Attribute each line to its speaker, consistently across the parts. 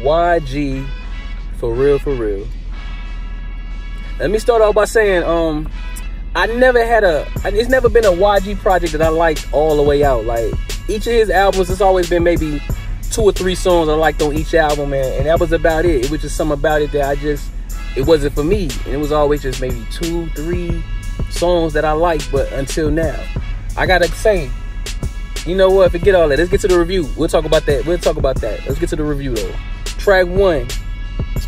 Speaker 1: YG, for real, for real. Let me start off by saying, it's never been a YG project that I liked all the way out. Like, each of his albums, it's always been maybe 2 or 3 songs I liked on each album, man, and that was about it. It was just something about it that it wasn't for me, and it was always just maybe 2, 3 songs that I liked. But until now, I gotta say, you know what, forget all that. Let's get to the review. We'll talk about that. Let's get to the review, though. Track 1,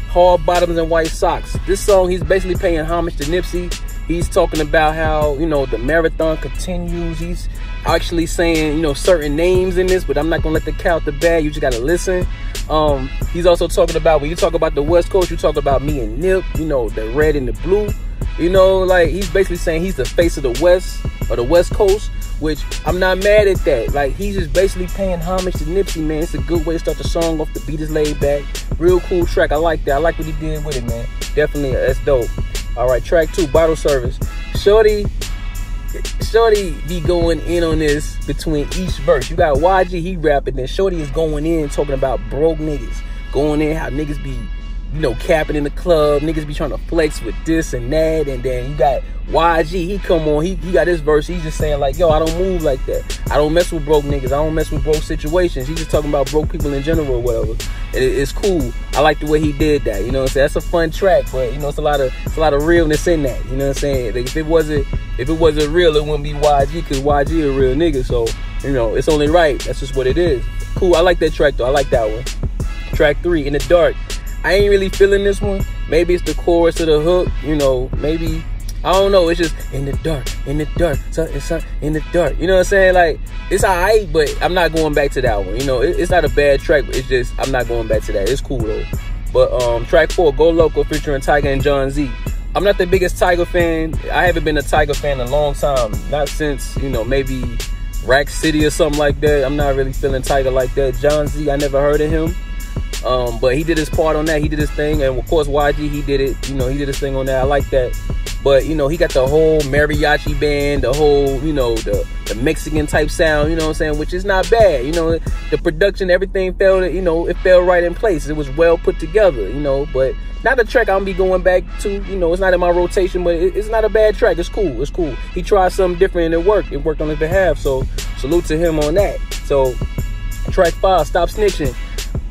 Speaker 1: Hard Bottoms and White Socks. This song, he's basically paying homage to Nipsey. He's talking about how, you know, the marathon continues. He's actually saying, you know, certain names in this, but I'm not gonna let the cat out the bag. You just gotta listen. He's also talking about, when you talk about the West Coast, you talk about me and Nip, you know, the red and the blue. You know, like, he's basically saying he's the face of the West, or the West Coast, which I'm not mad at that. Like, he's just basically paying homage to Nipsey, man. It's a good way to start the song off. The beat is laid back. Real cool track. I like that. I like what he did with it, man. Definitely, that's dope. All right, track 2, Bottle Service. Shorty be going in on this between each verse. You got YG, he rapping, then Shorty is going in talking about broke niggas. Going in how niggas be, you know, capping in the club. Niggas be trying to flex with this and that. And then you got YG, he come on, he got this verse. He's just saying like, yo, I don't move like that. I don't mess with broke niggas. I don't mess with broke situations. He's just talking about broke people in general or whatever. It's cool. I like the way he did that. You know what I'm saying? That's a fun track, but you know, it's a lot of realness in that. You know what I'm saying? Like, if it wasn't real, it wouldn't be YG, because YG a real nigga. So, you know, it's only right. That's just what it is. Cool. I like that track though. I like that one. Track 3, In the Dark. I ain't really feeling this one. Maybe it's the chorus of the hook. You know, maybe, I don't know. It's just in the dark, something in the dark. You know what I'm saying? Like, it's alright, but I'm not going back to that one. You know, it's not a bad track, but it's just, I'm not going back to that. It's cool though. But track 4, Go Loco featuring Tyga and John Z. I'm not the biggest Tyga fan. I haven't been a Tyga fan in a long time. Not since, you know, maybe Rack City or something like that. I'm not really feeling Tyga like that. John Z, I never heard of him. But he did his part on that. He did his thing. And of course, YG, he did it. You know, he did his thing on that. I like that. But, you know, he got the whole mariachi band, the whole, you know, the Mexican type sound, you know what I'm saying, which is not bad. You know, the production, everything fell, you know, it fell right in place. It was well put together, you know, but not a track I'm gonna be going back to. You know, it's not in my rotation, but it's not a bad track. It's cool. It's cool. He tried something different and it worked. It worked on his behalf. So salute to him on that. So track 5, Stop Snitching.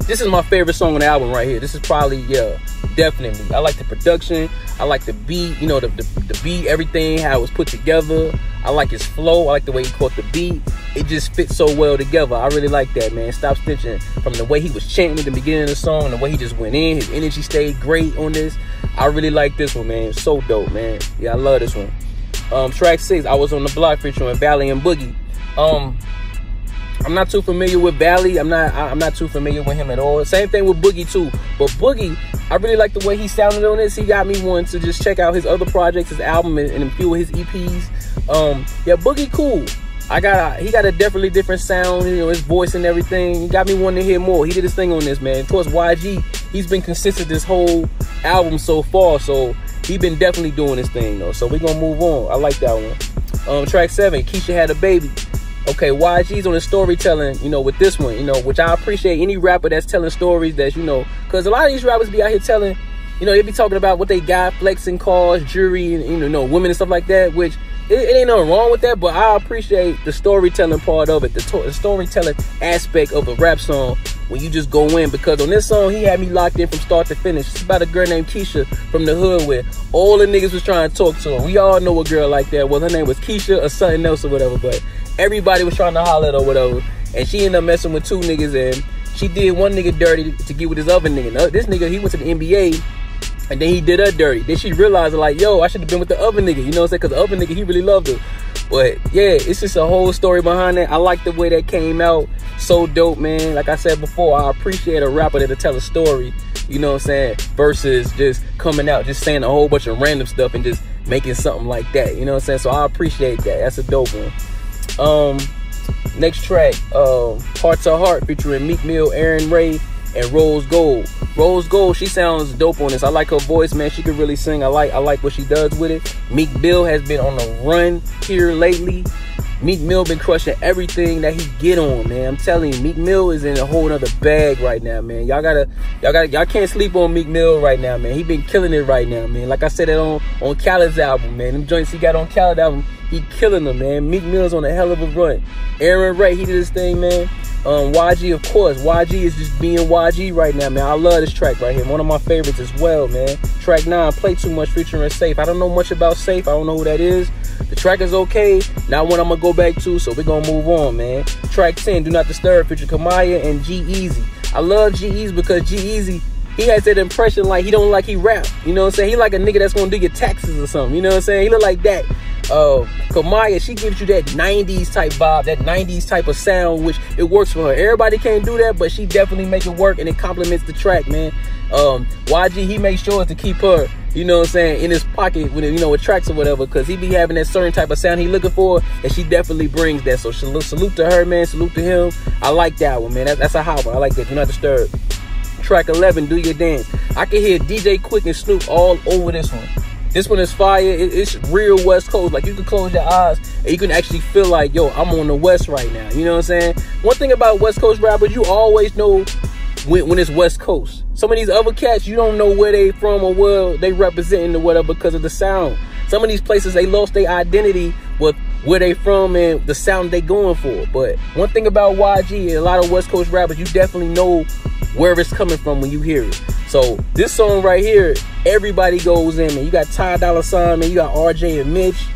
Speaker 1: This is my favorite song on the album right here. This is probably, yeah, definitely. I like the production. I like the beat, you know, the beat, everything, how it was put together. I like his flow. I like the way he caught the beat. It just fits so well together. I really like that, man. Stop Snitching. From the way he was chanting at the beginning of the song, and the way he just went in, his energy stayed great on this. I really like this one, man. So dope, man. Yeah, I love this one. Track 6, I Was on the Block featuring Valley and Boogie. I'm not too familiar with Valley. I'm not too familiar with him at all. Same thing with Boogie too. But Boogie, I really like the way he sounded on this. He got me wanting to just check out his other projects, his album, and a few of his EPs. Yeah, Boogie cool. He got a definitely different sound, you know, his voice and everything. He got me wanting to hear more. He did his thing on this, man. Of course, YG, he's been consistent this whole album so far, so he been definitely doing his thing though. So we're gonna move on. I like that one. Track 7, Keisha Had a Baby. Okay, YG's on the storytelling, you know, with this one, you know, which I appreciate any rapper that's telling stories that, you know, because a lot of these rappers be out here telling, you know, they be talking about what they got, flexing cars, jewelry, and, you know, women and stuff like that, which it ain't nothing wrong with that, but I appreciate the storytelling part of it, the storytelling aspect of a rap song when you just go in, because on this song, he had me locked in from start to finish. It's about a girl named Keisha from the hood where all the niggas was trying to talk to her. We all know a girl like that. Well, her name was Keisha or something else or whatever, but everybody was trying to holler at her or whatever, and she ended up messing with 2 niggas, and she did one nigga dirty to get with this other nigga. Now, this nigga, he went to the NBA, and then he did her dirty. Then she realized, like, yo, I should have been with the other nigga, you know what I'm saying? Because the other nigga, he really loved her. But, yeah, it's just a whole story behind that. I like the way that came out. So dope, man. Like I said before, I appreciate a rapper that'll tell a story, you know what I'm saying, versus just coming out, just saying a whole bunch of random stuff and just making something like that, you know what I'm saying? So I appreciate that. That's a dope one. Next track, Heart to Heart featuring Meek Mill, Aaron Ray, and Rose Gold. Rose Gold, she sounds dope on this. I like her voice, man. She can really sing. I like what she does with it. Meek Mill has been on the run here lately. Meek Mill been crushing everything that he get on, man. I'm telling you, Meek Mill is in a whole nother bag right now, man. Y'all can't sleep on Meek Mill right now, man. He been killing it right now, man. Like I said, on Khaled's album, man. Them joints he got on Khaled's album, he killing them, man. Meek Mill's on a hell of a run. Aaron Ray, he did his thing, man. YG, of course. YG is just being YG right now, man. I love this track right here. One of my favorites as well, man. Track 9, Play Too Much, featuring Safe. I don't know much about Safe. I don't know who that is. The track is okay. Not one I'm going to go back to, so we're going to move on, man. Track 10, Do Not Disturb, featuring Kamaya and G-Eazy. I love G-Eazy because G-Eazy, he has that impression like he don't like he rap. You know what I'm saying? He like a nigga that's going to do your taxes or something. You know what I'm saying? He look like that. Kamaya, she gives you that 90s type vibe, that 90s type of sound, which it works for her. Everybody can't do that, but she definitely make it work, and it complements the track, man. YG, he makes sure to keep her, you know what I'm saying, in his pocket when, you know, with tracks or whatever, because he be having that certain type of sound he looking for, and she definitely brings that. So salute to her, man. Salute to him. I like that one, man. That's a hot one. I like that. Do Not Disturb. Track 11, Do Your Dance. I can hear DJ Quick and Snoop all over this one. This one is fire. It's real West Coast. Like, you can close your eyes and you can actually feel like, yo, I'm on the West right now. You know what I'm saying? One thing about West Coast rappers, you always know when it's West Coast. Some of these other cats, you don't know where they from or where they representing or whatever because of the sound. Some of these places, they lost their identity with where they from and the sound they going for. But one thing about YG and a lot of West Coast rappers, you definitely know where it's coming from when you hear it. So this song right here, everybody goes in, man. You got Ty Dolla $ign, man. You got RJ and Mitch.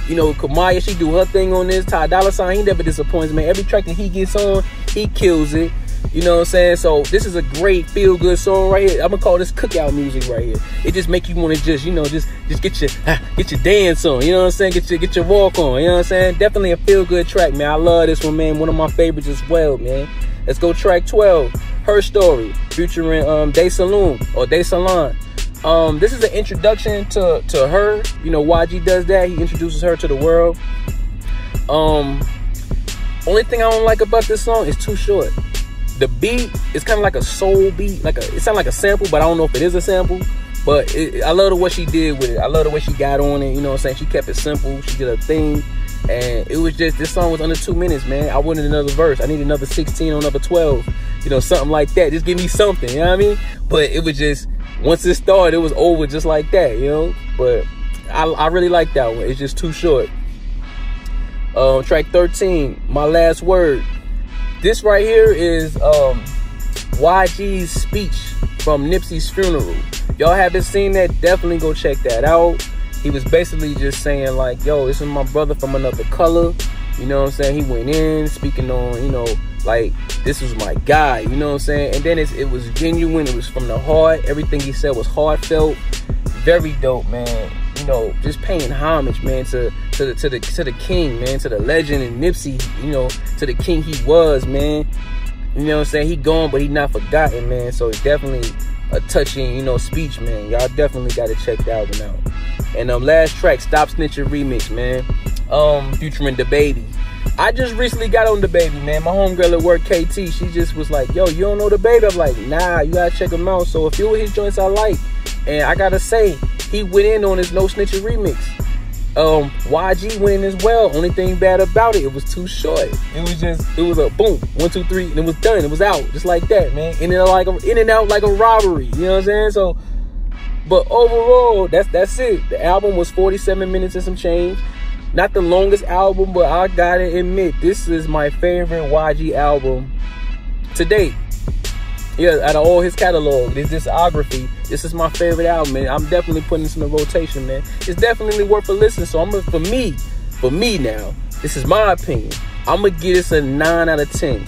Speaker 1: You know, Kamaya, she do her thing on this. Ty Dolla $ign, he never disappoints, man. Every track that he gets on, he kills it. You know what I'm saying? So this is a great feel-good song right here. I'm gonna call this cookout music right here. It just make you want to just, you know, just get your dance on. You know what I'm saying? Get your walk on. You know what I'm saying? Definitely a feel-good track, man. I love this one, man. One of my favorites as well, man. Let's go track 12. Her Story, featuring Day Salon or Day Salon. This is an introduction to her. You know, YG does that. He introduces her to the world. Only thing I don't like about this song is too short. The beat is kind of like a soul beat, it sounds like a sample, but I don't know if it is a sample. But I love the way she did with it. I love the way she got on it. You know what I'm saying? She kept it simple. She did her thing. And it was just, this song was under 2 minutes, man. I wanted another verse. I need another 16 or another 12. You know, something like that. Just give me something, you know what I mean? But it was just, once it started, it was over just like that, you know? But I really like that one. It's just too short. Track 13, My Last Word. This right here is YG's speech from Nipsey's funeral. Y'all haven't seen that? Definitely go check that out. He was basically just saying like, yo, this is my brother from another color. You know what I'm saying? He went in speaking on, you know, like, this was my guy. You know what I'm saying? And then it was genuine. It was from the heart. Everything he said was heartfelt. Very dope, man. You know, just paying homage, man, to the king, man, to the legend and Nipsey, you know, to the king he was, man. You know what I'm saying? He gone, but he not forgotten, man. So it's definitely a touching, you know, speech, man. Y'all definitely got to check that one out. And last track, Stop Snitching remix, man. Featuring DaBaby. I just recently got on DaBaby, man. My homegirl at work, KT, she just was like, yo, you don't know DaBaby? I'm like, nah, you gotta check him out. So a few of his joints I like. And I gotta say, he went in on his No Snitching remix. YG went in as well. Only thing bad about it, it was too short. It was a boom, 1, 2, 3, and it was done. It was out, just like that, man. In and out like a robbery. You know what I'm saying? So, but overall, that's it. The album was 47 minutes and some change. Not the longest album, but I gotta admit, this is my favorite YG album to date. Yeah, out of all his catalog, his discography, this is my favorite album, man. I'm definitely putting this in the rotation, man. It's definitely worth a listen. So for me now, this is my opinion. I'm gonna give this a 9 out of 10.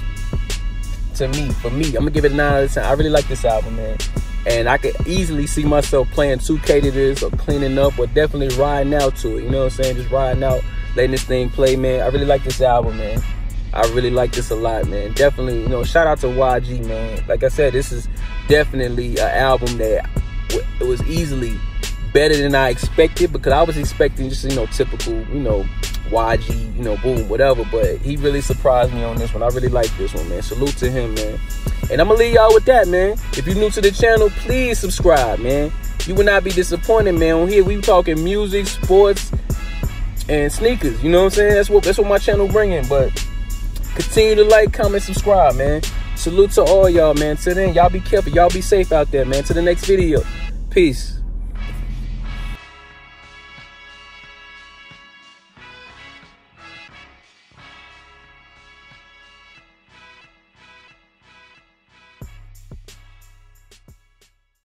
Speaker 1: For me, I'm gonna give it a 9 out of 10. I really like this album, man. And I could easily see myself playing 2K to this or cleaning up or definitely riding out to it. You know what I'm saying? Just riding out, letting this thing play, man. I really like this album, man. I really like this a lot, man. Definitely, you know, shout out to YG, man. Like I said, this is definitely an album that it was easily better than I expected, because I was expecting just, you know, typical, you know, YG, you know, boom, whatever. But he really surprised me on this one. I really like this one, man. Salute to him, man. And I'm gonna leave y'all with that, man. If you're new to the channel, please subscribe, man. You will not be disappointed, man. On here, we talking music, sports, and sneakers. You know what I'm saying? That's what my channel bringing. But continue to like, comment, subscribe, man. Salute to all y'all, man. Till then, y'all be careful. Y'all be safe out there, man. To the next video. Peace.